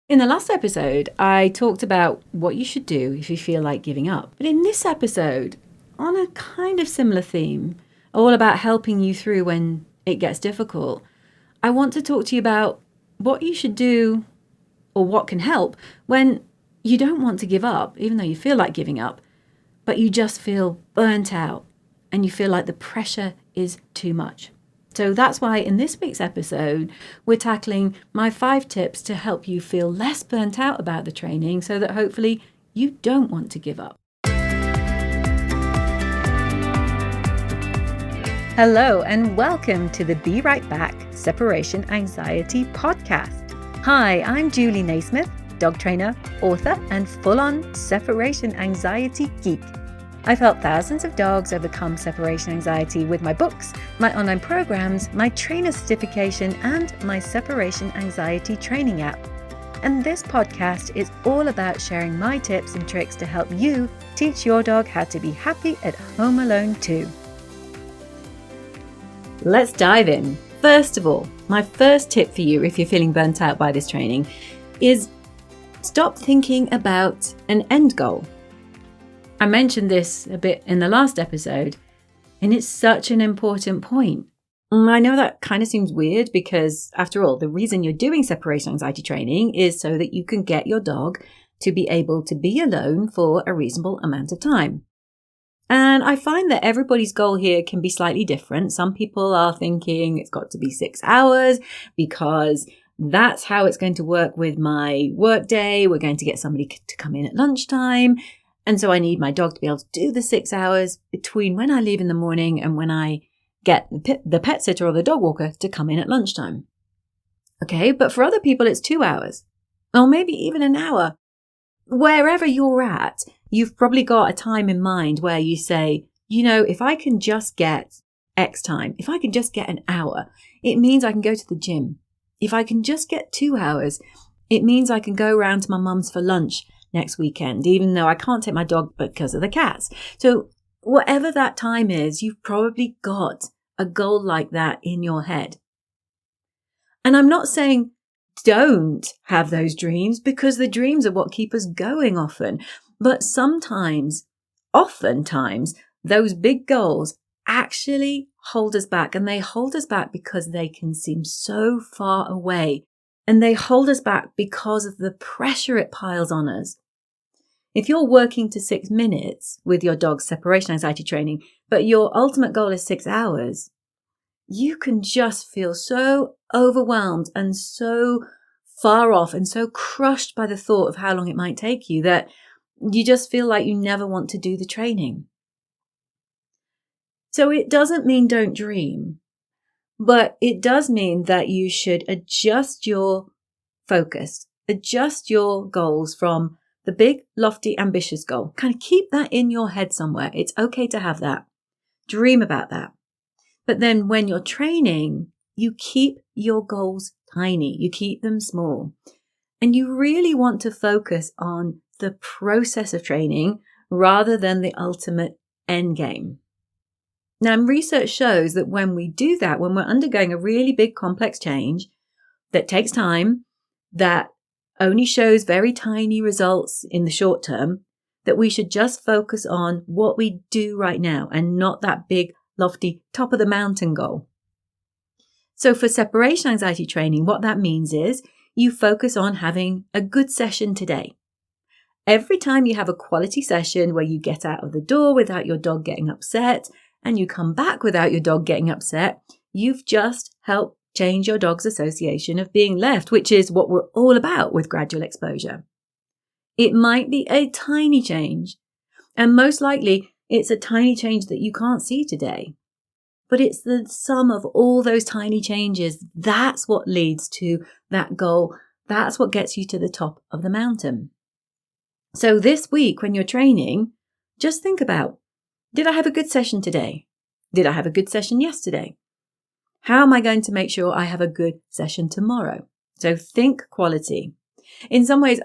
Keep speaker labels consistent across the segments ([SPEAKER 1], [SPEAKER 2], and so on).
[SPEAKER 1] In the last episode, I talked about what you should do if you feel like giving up. But in this episode, on a kind of similar theme, all about helping you through when it gets difficult, I want to talk to you about what you should do or what can help when you don't want to give up, even though you feel like giving up, but you just feel burnt out and you feel like the pressure is too much. So that's why in this week's episode, we're tackling my 5 tips to help you feel less burnt out about the training so that hopefully you don't want to give up. Hello and welcome to the Be Right Back Separation Anxiety Podcast. Hi, I'm Julie Naismith, dog trainer, author, and full-on separation anxiety geek. I've helped thousands of dogs overcome separation anxiety with my books, my online programs, my trainer certification, and my separation anxiety training app. And this podcast is all about sharing my tips and tricks to help you teach your dog how to be happy at home alone too. Let's dive in. First of all, my first tip for you if you're feeling burnt out by this training is stop thinking about an end goal. I mentioned this a bit in the last episode, and it's such an important point. I know that kind of seems weird because, after all, the reason you're doing separation anxiety training is so that you can get your dog to be able to be alone for a reasonable amount of time. And I find that everybody's goal here can be slightly different. Some people are thinking it's got to be 6 hours because that's how it's going to work with my work day. We're going to get somebody to come in at lunchtime. And so I need my dog to be able to do the 6 hours between when I leave in the morning and when I get the pet sitter or the dog walker to come in at lunchtime. Okay, but for other people, it's 2 hours or maybe even an hour. Wherever you're at, you've probably got a time in mind where you say, if I can just get X time, if I can just get an hour, it means I can go to the gym. If I can just get 2 hours, it means I can go round to my mum's for lunch next weekend, even though I can't take my dog because of the cats. So whatever that time is, you've probably got a goal like that in your head. And I'm not saying don't have those dreams, because the dreams are what keep us going often. But oftentimes, those big goals actually hold us back. And they hold us back because they can seem so far away. And they hold us back because of the pressure it piles on us. If you're working to 6 minutes with your dog's separation anxiety training, but your ultimate goal is 6 hours, you can just feel so overwhelmed and so far off and so crushed by the thought of how long it might take you that you just feel like you never want to do the training. So it doesn't mean don't dream, but it does mean that you should adjust your focus, adjust your goals from the big, lofty, ambitious goal. Kind of keep that in your head somewhere. It's okay to have that. Dream about that. But then when you're training, you keep your goals tiny. You keep them small. And you really want to focus on the process of training rather than the ultimate end game. Now, research shows that when we do that, when we're undergoing a really big complex change that takes time, that only shows very tiny results in the short term, that we should just focus on what we do right now and not that big, lofty, top of the mountain goal. So for separation anxiety training, what that means is you focus on having a good session today. Every time you have a quality session where you get out of the door without your dog getting upset and you come back without your dog getting upset, you've just helped change your dog's association of being left, which is what we're all about with gradual exposure. It might be a tiny change, and most likely it's a tiny change that you can't see today. But it's the sum of all those tiny changes. That's what leads to that goal. That's what gets you to the top of the mountain. So this week when you're training, just think about, did I have a good session today? Did I have a good session yesterday? How am I going to make sure I have a good session tomorrow? So think quality. In some ways,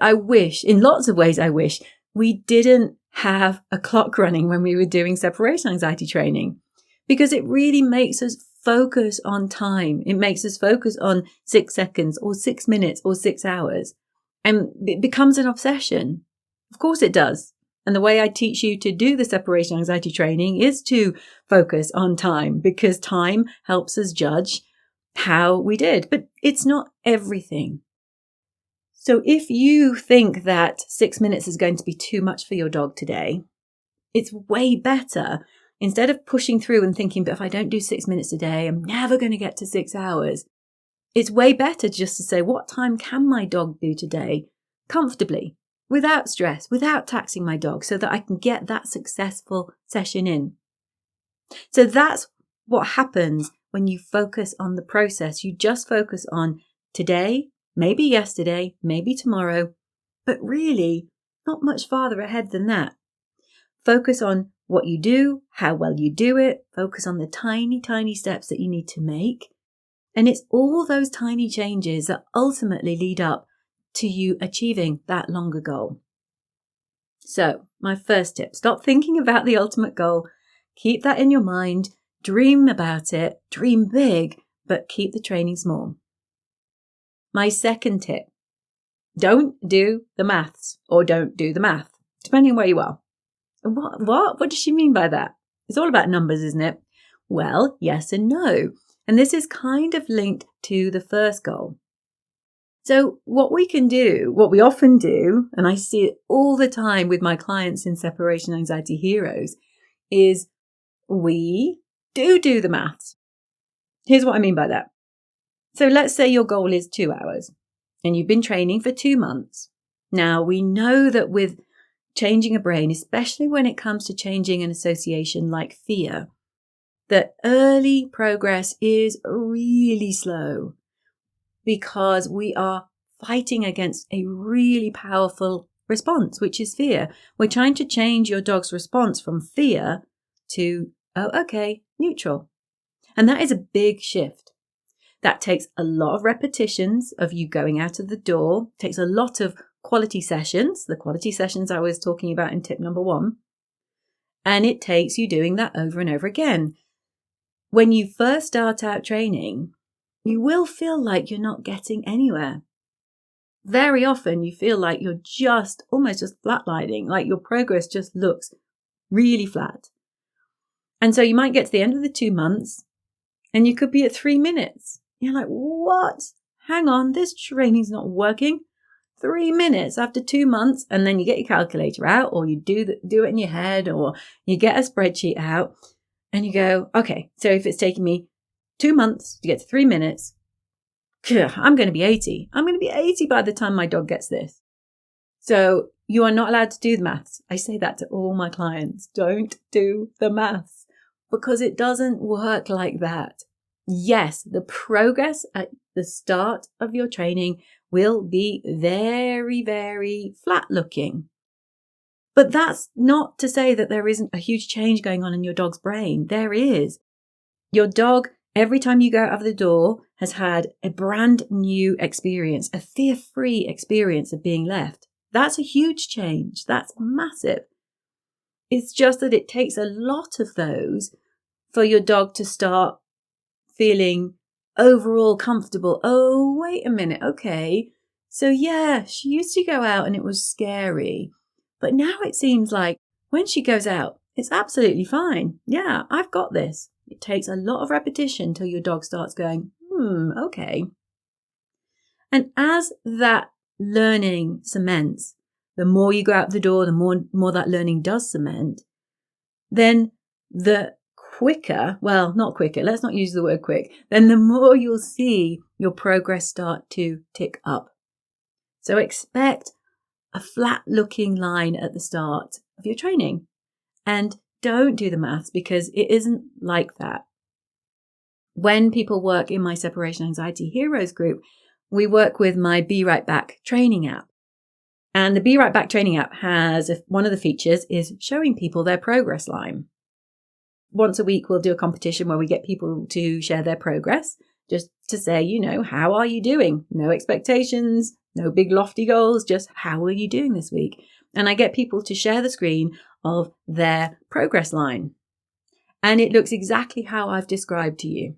[SPEAKER 1] in lots of ways, I wish we didn't have a clock running when we were doing separation anxiety training, because it really makes us focus on time. It makes us focus on 6 seconds or 6 minutes or 6 hours. And it becomes an obsession. Of course it does. And the way I teach you to do the separation anxiety training is to focus on time, because time helps us judge how we did. But it's not everything. So if you think that 6 minutes is going to be too much for your dog today, it's way better, instead of pushing through and thinking, but if I don't do 6 minutes a day, I'm never going to get to 6 hours. It's way better just to say, what time can my dog do today comfortably, without stress, without taxing my dog, so that I can get that successful session in. So that's what happens when you focus on the process. You just focus on today, maybe yesterday, maybe tomorrow, but really not much farther ahead than that. Focus on what you do, how well you do it. Focus on the tiny, tiny steps that you need to make. And it's all those tiny changes that ultimately lead up to you achieving that longer goal. So, my first tip, stop thinking about the ultimate goal. Keep that in your mind. Dream about it. Dream big, but keep the training small. My second tip, don't do the maths, or don't do the math, depending on where you are. What does she mean by that? It's all about numbers, isn't it? Well, yes and no. And this is kind of linked to the first goal. So what we can do, what we often do, and I see it all the time with my clients in Separation Anxiety Heroes, is we do the maths. Here's what I mean by that. So let's say your goal is 2 hours and you've been training for 2 months. Now we know that with changing a brain, especially when it comes to changing an association like fear, that early progress is really slow because we are fighting against a really powerful response, which is fear. We're trying to change your dog's response from fear to, oh, okay, neutral. And that is a big shift. That takes a lot of repetitions of you going out of the door, takes a lot of quality sessions, the quality sessions I was talking about in tip number 1. And it takes you doing that over and over again. When you first start out training, you will feel like you're not getting anywhere. Very often you feel like you're almost just flatlining, like your progress just looks really flat. And so you might get to the end of the 2 months and you could be at 3 minutes. You're like, what? Hang on, this training's not working. 3 minutes after 2 months, and then you get your calculator out, or you do it in your head, or you get a spreadsheet out and you go, okay, so if it's taking me 2 months to get to 3 minutes, I'm going to be 80. I'm going to be 80 by the time my dog gets this. So you are not allowed to do the maths. I say that to all my clients. Don't do the maths, because it doesn't work like that. Yes, the progress at the start of your training will be very, very flat looking. But that's not to say that there isn't a huge change going on in your dog's brain. There is. Your dog, every time you go out of the door, has had a brand new experience, a fear-free experience of being left. That's a huge change. That's massive. It's just that it takes a lot of those for your dog to start feeling overall comfortable. Oh, wait a minute. Okay. So yeah, she used to go out and it was scary. But now it seems like when she goes out, it's absolutely fine. Yeah, I've got this. It takes a lot of repetition till your dog starts going, okay. And as that learning cements, the more you go out the door, the more that learning does cement, then the quicker, well, not quicker, let's not use the word quick, then the more you'll see your progress start to tick up. So expect a flat looking line at the start of your training, and don't do the maths, because it isn't like that. When people work in my Separation Anxiety Heroes group, we work with my Be Right Back training app. And the Be Right Back training app has one of the features is showing people their progress line. Once a week, we'll do a competition where we get people to share their progress, just to say, how are you doing? No expectations, no big lofty goals, just how are you doing this week? And I get people to share the screen of their progress line. And it looks exactly how I've described to you.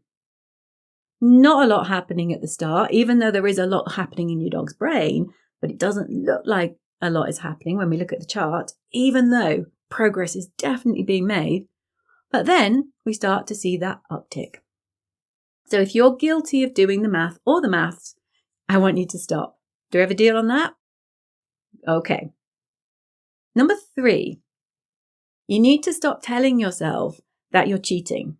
[SPEAKER 1] Not a lot happening at the start, even though there is a lot happening in your dog's brain. but it doesn't look like a lot is happening when we look at the chart, even though progress is definitely being made. But then we start to see that uptick. So if you're guilty of doing the math or the maths, I want you to stop. Do we have a deal on that? Okay. Number 3, you need to stop telling yourself that you're cheating.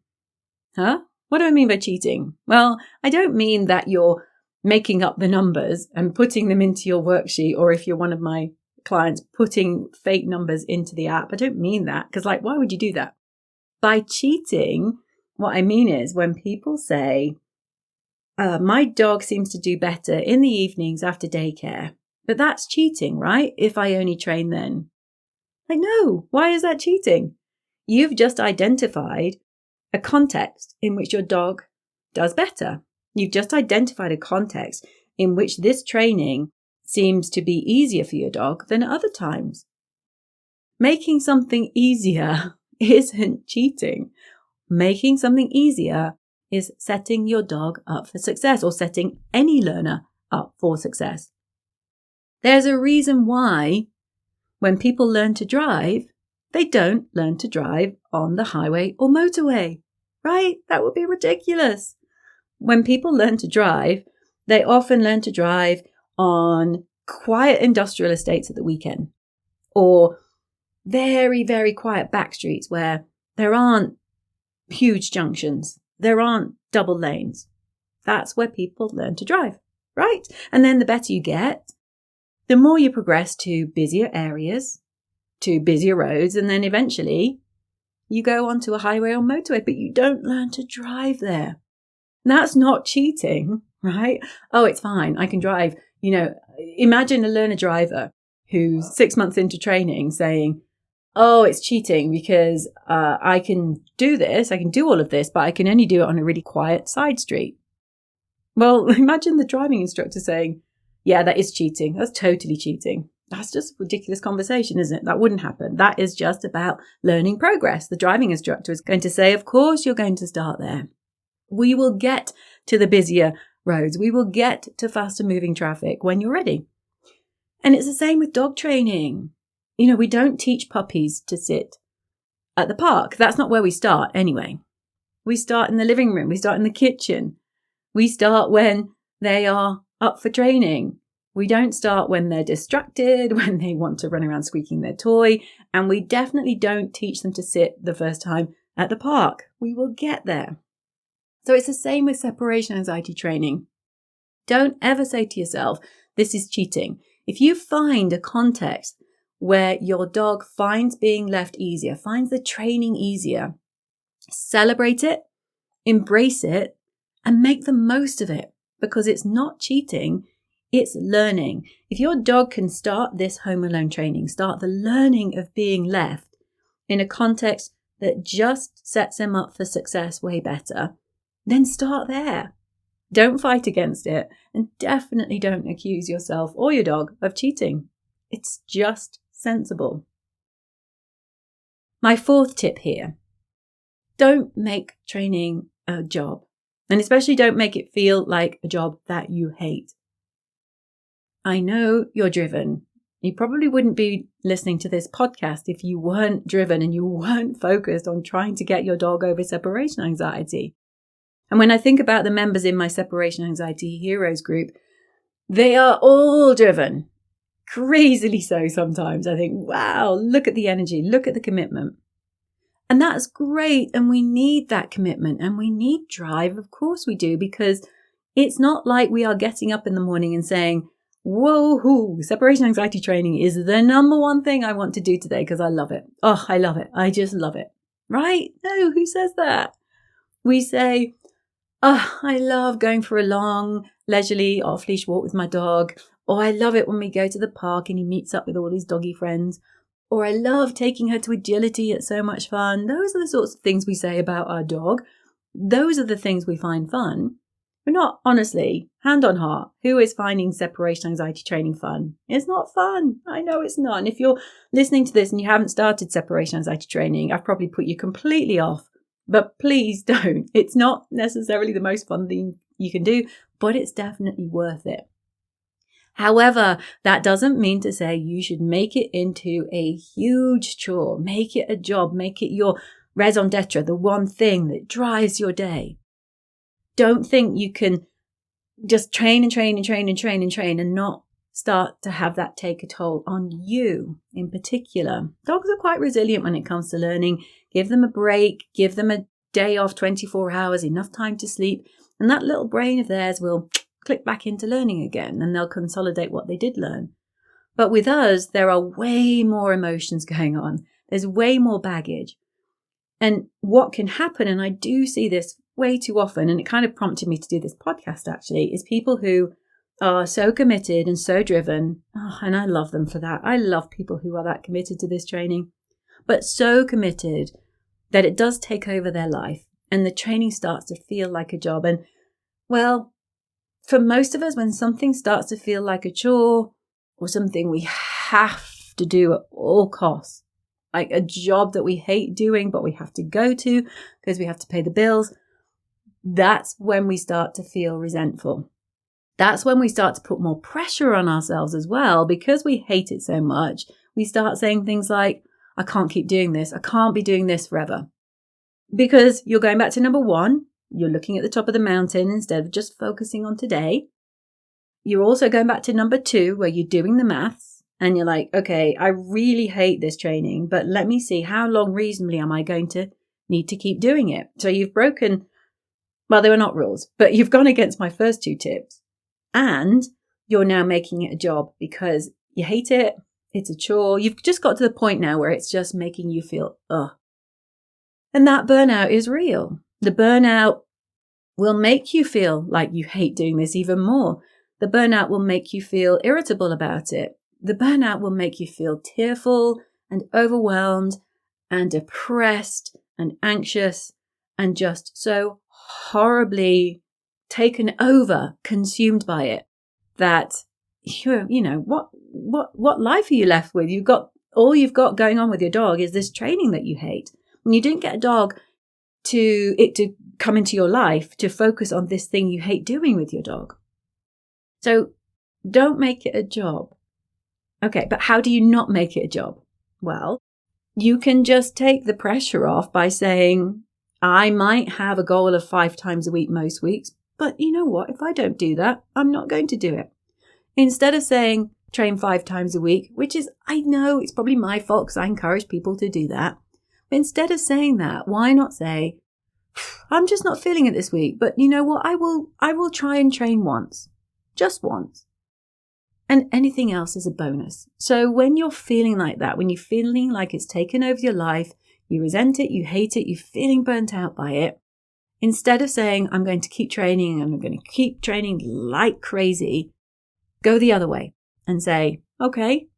[SPEAKER 1] Huh? What do I mean by cheating? Well, I don't mean that you're making up the numbers and putting them into your worksheet, or if you're one of my clients, putting fake numbers into the app. I don't mean that, because why would you do that? By cheating, what I mean is when people say, my dog seems to do better in the evenings after daycare, but that's cheating, right? If I only train then. No, why is that cheating? You've just identified a context in which your dog does better. You've just identified a context in which this training seems to be easier for your dog than at other times. Making something easier isn't cheating. Making something easier is setting your dog up for success, or setting any learner up for success. There's a reason why when people learn to drive, they don't learn to drive on the highway or motorway, right? That would be ridiculous. When people learn to drive, they often learn to drive on quiet industrial estates at the weekend, or very, very quiet back streets where there aren't huge junctions. There aren't double lanes. That's where people learn to drive, right? And then the better you get, the more you progress to busier areas, to busier roads, and then eventually you go onto a highway or motorway, but you don't learn to drive there. That's not cheating, right? Oh, it's fine. I can drive. Imagine a learner driver who's 6 months into training saying, oh, it's cheating because I can do this. I can do all of this, but I can only do it on a really quiet side street. Well, imagine the driving instructor saying, yeah, that is cheating. That's totally cheating. That's just a ridiculous conversation, isn't it? That wouldn't happen. That is just about learning progress. The driving instructor is going to say, of course, you're going to start there. We will get to the busier roads. We will get to faster moving traffic when you're ready. And it's the same with dog training. We don't teach puppies to sit at the park. That's not where we start anyway. We start in the living room. We start in the kitchen. We start when they are up for training. We don't start when they're distracted, when they want to run around squeaking their toy. And we definitely don't teach them to sit the first time at the park. We will get there. So it's the same with separation anxiety training. Don't ever say to yourself, this is cheating. If you find a context where your dog finds being left easier, finds the training easier, celebrate it, embrace it, and make the most of it, because it's not cheating, it's learning. If your dog can start this home alone training, start the learning of being left in a context that just sets him up for success way better, then start there. Don't fight against it, and definitely don't accuse yourself or your dog of cheating. It's just sensible. My 4th tip here: don't make training a job, and especially don't make it feel like a job that you hate. I know you're driven. You probably wouldn't be listening to this podcast if you weren't driven and you weren't focused on trying to get your dog over separation anxiety. And when I think about the members in my Separation Anxiety Heroes group, they are all driven. Crazily so sometimes. I think, wow, look at the energy, look at the commitment. And that's great. And we need that commitment and we need drive. Of course we do, because it's not like we are getting up in the morning and saying, whoa, separation anxiety training is the number one thing I want to do today because I love it. Oh, I love it. I just love it. Right? No, who says that? We say, oh, I love going for a long, leisurely, off-leash walk with my dog. Or I love it when we go to the park and he meets up with all his doggy friends. Or I love taking her to agility. It's so much fun. Those are the sorts of things we say about our dog. Those are the things we find fun. We're not, honestly, hand on heart, who is finding separation anxiety training fun? It's not fun. I know it's not. And if you're listening to this and you haven't started separation anxiety training, I've probably put you completely off. But please don't. It's not necessarily the most fun thing you can do, but it's definitely worth it. However, that doesn't mean to say you should make it into a huge chore, make it a job, make it your raison d'etre, the one thing that drives your day. Don't think you can just train and not start to have that take a toll on you in particular. Dogs are quite resilient when it comes to learning. Give them a break, give them a day off, 24 hours, enough time to sleep, and that little brain of theirs will click back into learning again and they'll consolidate what they did learn. But with us, there are way more emotions going on. There's way more baggage. And what can happen, and I do see this way too often, and it kind of prompted me to do this podcast actually, is people who are so committed and so driven. Oh, and I love them for that. I love people who are that committed to this training, but so committed that it does take over their life and the training starts to feel like a job. And well, for most of us, when something starts to feel like a chore or something we have to do at all costs, like a job that we hate doing, but we have to go to because we have to pay the bills, that's when we start to feel resentful. That's when we start to put more pressure on ourselves as well, because we hate it so much. We start saying things like, I can't keep doing this. I can't be doing this forever. Because you're going back to number one, you're looking at the top of the mountain instead of just focusing on today. You're also going back to number two, where you're doing the maths and you're like, okay, I really hate this training, but let me see how long reasonably am I going to need to keep doing it? So you've broken, well, they were not rules, but you've gone against my first two tips. And you're now making it a job because you hate it. It's a chore. You've just got to the point now where it's just making you feel, ugh. And that burnout is real. The burnout will make you feel like you hate doing this even more. The burnout will make you feel irritable about it. The burnout will make you feel tearful and overwhelmed and depressed and anxious and just so horribly taken over, consumed by it, that you know what life are you left with? All you've got going on with your dog is this training that you hate. And you didn't get a dog to come into your life to focus on this thing you hate doing with your dog. So don't make it a job. Okay, but how do you not make it a job? Well, you can just take the pressure off by saying, I might have a goal of 5 times a week most weeks, but you know what? If I don't do that, I'm not going to do it. Instead of saying train 5 times a week, which is, I know it's probably my fault because I encourage people to do that. But instead of saying that, why not say, I'm just not feeling it this week, but you know what? I will try and train once, just once. And anything else is a bonus. So when you're feeling like that, when you're feeling like it's taken over your life, you resent it, you hate it, you're feeling burnt out by it, instead of saying, I'm going to keep training and I'm going to keep training like crazy, go the other way and say, okay,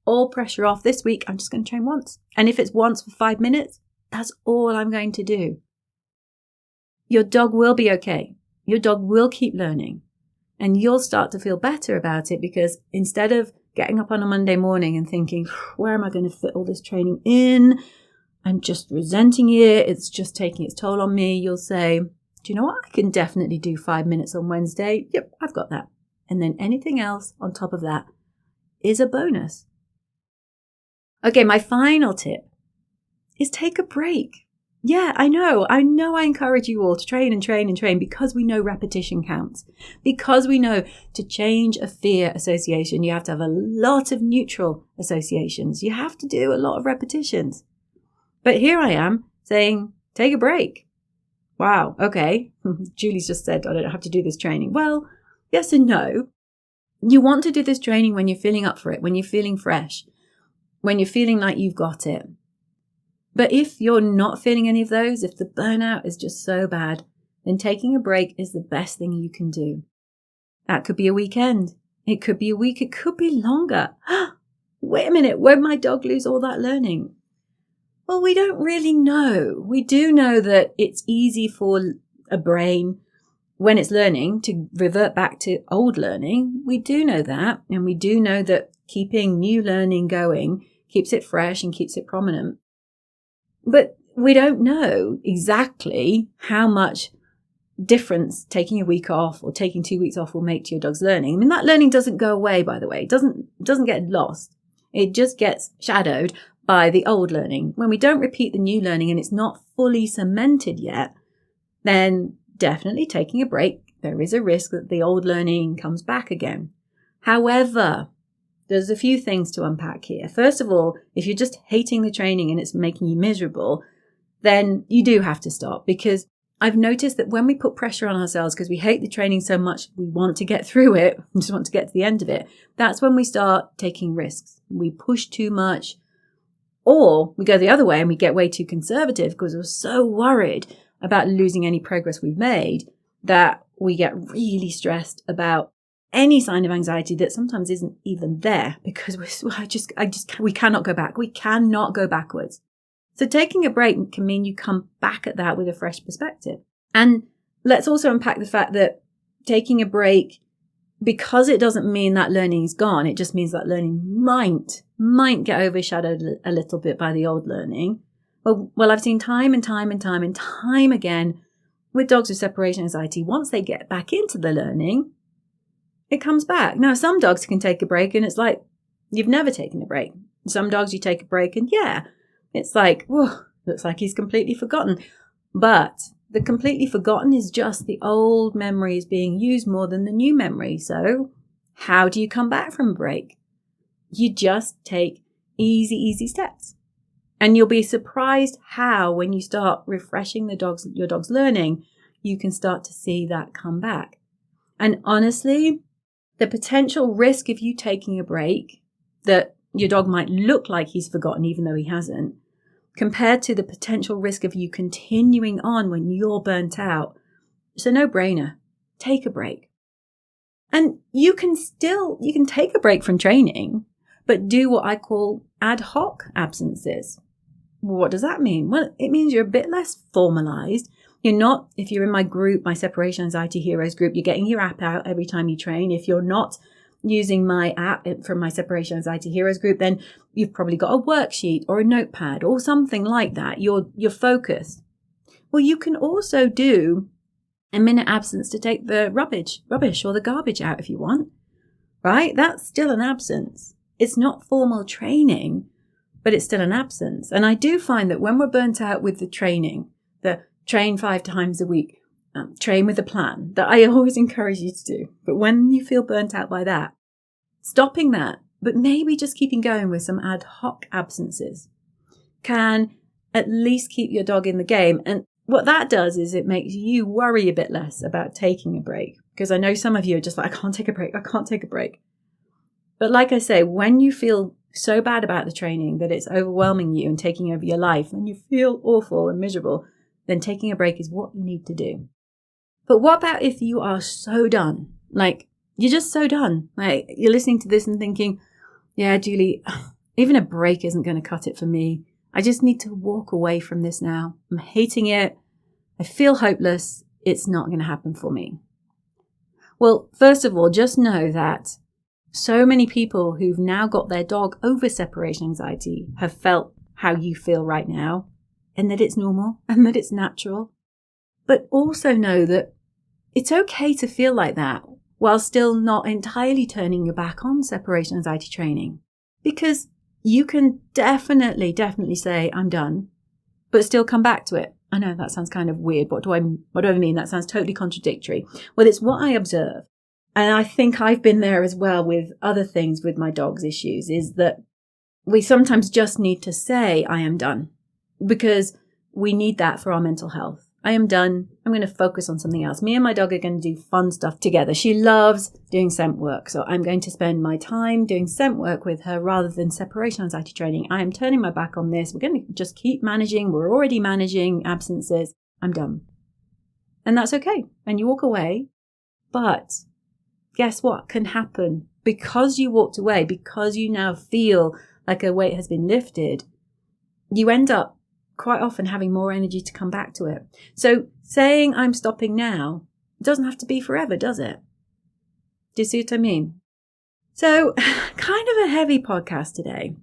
[SPEAKER 1] all pressure off this week. I'm just going to train once. And if it's once for 5 minutes, that's all I'm going to do. Your dog will be okay. Your dog will keep learning and you'll start to feel better about it, because instead of getting up on a Monday morning and thinking, where am I going to fit all this training in? I'm just resenting it. It's just taking its toll on me. You'll say, do you know what? I can definitely do 5 minutes on Wednesday. Yep, I've got that. And then anything else on top of that is a bonus. Okay, my final tip is take a break. Yeah, I know I encourage you all to train and train and train, because we know repetition counts. Because we know to change a fear association, you have to have a lot of neutral associations. You have to do a lot of repetitions. But here I am saying, take a break. Wow, okay. Julie's just said, I don't have to do this training. Well, yes and no. You want to do this training when you're feeling up for it, when you're feeling fresh, when you're feeling like you've got it. But if you're not feeling any of those, if the burnout is just so bad, then taking a break is the best thing you can do. That could be a weekend. It could be a week. It could be longer. Wait a minute, won't my dog lose all that learning? Well, we don't really know. We do know that it's easy for a brain, when it's learning, to revert back to old learning. We do know that. And we do know that keeping new learning going keeps it fresh and keeps it prominent. But we don't know exactly how much difference taking a week off or taking 2 weeks off will make to your dog's learning. I mean, that learning doesn't go away, by the way. It doesn't get lost. It just gets shadowed by the old learning. When we don't repeat the new learning and it's not fully cemented yet, then definitely taking a break, there is a risk that the old learning comes back again. However, there's a few things to unpack here. First of all, if you're just hating the training and it's making you miserable, then you do have to stop, because I've noticed that when we put pressure on ourselves because we hate the training so much, we want to get through it, we just want to get to the end of it. That's when we start taking risks. We push too much, or we go the other way and we get way too conservative because we're so worried about losing any progress we've made that we get really stressed about any sign of anxiety that sometimes isn't even there, because we cannot go back. We cannot go backwards. So taking a break can mean you come back at that with a fresh perspective. And let's also unpack the fact that taking a break, because it doesn't mean that learning is gone, it just means that learning might get overshadowed a little bit by the old learning. Well, I've seen time and time again with dogs with separation anxiety, once they get back into the learning, it comes back. Now, some dogs can take a break and it's like, you've never taken a break. Some dogs you take a break and it's like, whoa, looks like he's completely forgotten. But the completely forgotten is just the old memory is being used more than the new memory. So how do you come back from a break? You just take easy steps. And you'll be surprised how, when you start refreshing your dog's learning, you can start to see that come back. And honestly, the potential risk of you taking a break, that your dog might look like he's forgotten even though he hasn't, compared to the potential risk of you continuing on when you're burnt out, it's a no-brainer. Take a break. And you can take a break from training, but do what I call ad hoc absences. What does that mean? Well, it means you're a bit less formalized. You're not, if you're in my group, my Separation Anxiety Heroes group, you're getting your app out every time you train. If you're not using my app from my Separation Anxiety Heroes group, then you've probably got a worksheet or a notepad or something like that. You're focused. Well, you can also do a minute absence to take the rubbish or the garbage out if you want, right? That's still an absence. It's not formal training, but it's still an absence. And I do find that when we're burnt out with the training, the train 5 times a week, train with a plan, that I always encourage you to do. But when you feel burnt out by that, stopping that, but maybe just keeping going with some ad hoc absences, can at least keep your dog in the game. And what that does is it makes you worry a bit less about taking a break. Because I know some of you are just like, I can't take a break. But like I say, when you feel so bad about the training that it's overwhelming you and taking over your life and you feel awful and miserable, then taking a break is what you need to do. But what about if you are so done? Like, you're just so done. Like, you're listening to this and thinking, yeah, Julie, even a break isn't going to cut it for me. I just need to walk away from this now. I'm hating it. I feel hopeless. It's not going to happen for me. Well, first of all, just know that so many people who've now got their dog over separation anxiety have felt how you feel right now, and that it's normal and that it's natural. But also know that it's okay to feel like that while still not entirely turning your back on separation anxiety training. Because you can definitely say, I'm done, but still come back to it. I know that sounds kind of weird. What do I mean? That sounds totally contradictory. Well, it's what I observe. And I think I've been there as well with other things with my dog's issues, is that we sometimes just need to say, I am done, because we need that for our mental health. I am done. I'm going to focus on something else. Me and my dog are going to do fun stuff together. She loves doing scent work. So I'm going to spend my time doing scent work with her rather than separation anxiety training. I am turning my back on this. We're going to just keep managing. We're already managing absences. I'm done. And that's okay. And you walk away. But guess what can happen? Because you walked away, because you now feel like a weight has been lifted, you end up quite often having more energy to come back to it. So saying I'm stopping now doesn't have to be forever, does it? Do you see what I mean? So kind of a heavy podcast today,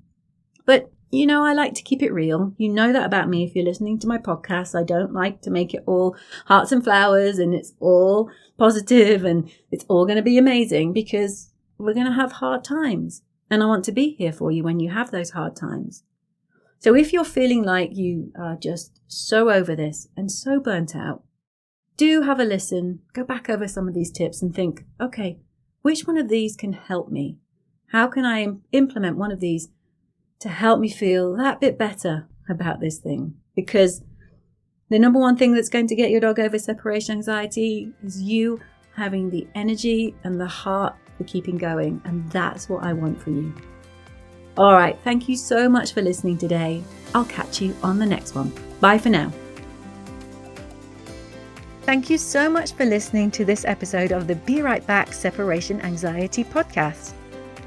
[SPEAKER 1] but You know, I like to keep it real. You know that about me if you're listening to my podcast. I don't like to make it all hearts and flowers and it's all positive and it's all going to be amazing, because we're going to have hard times. And I want to be here for you when you have those hard times. So if you're feeling like you are just so over this and so burnt out, do have a listen, go back over some of these tips and think, okay, which one of these can help me? How can I implement one of these to help me feel that bit better about this thing? Because the number one thing that's going to get your dog over separation anxiety is you having the energy and the heart for keeping going. And that's what I want for you. All right. Thank you so much for listening today. I'll catch you on the next one. Bye for now. Thank you so much for listening to this episode of the Be Right Back Separation Anxiety podcast.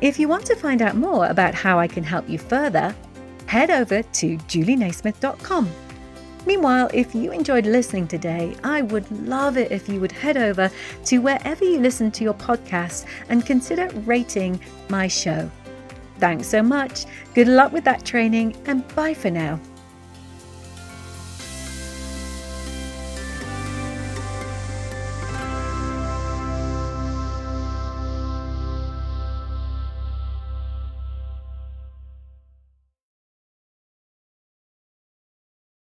[SPEAKER 1] If you want to find out more about how I can help you further, head over to julienaismith.com. Meanwhile, if you enjoyed listening today, I would love it if you would head over to wherever you listen to your podcasts and consider rating my show. Thanks so much. Good luck with that training, and bye for now.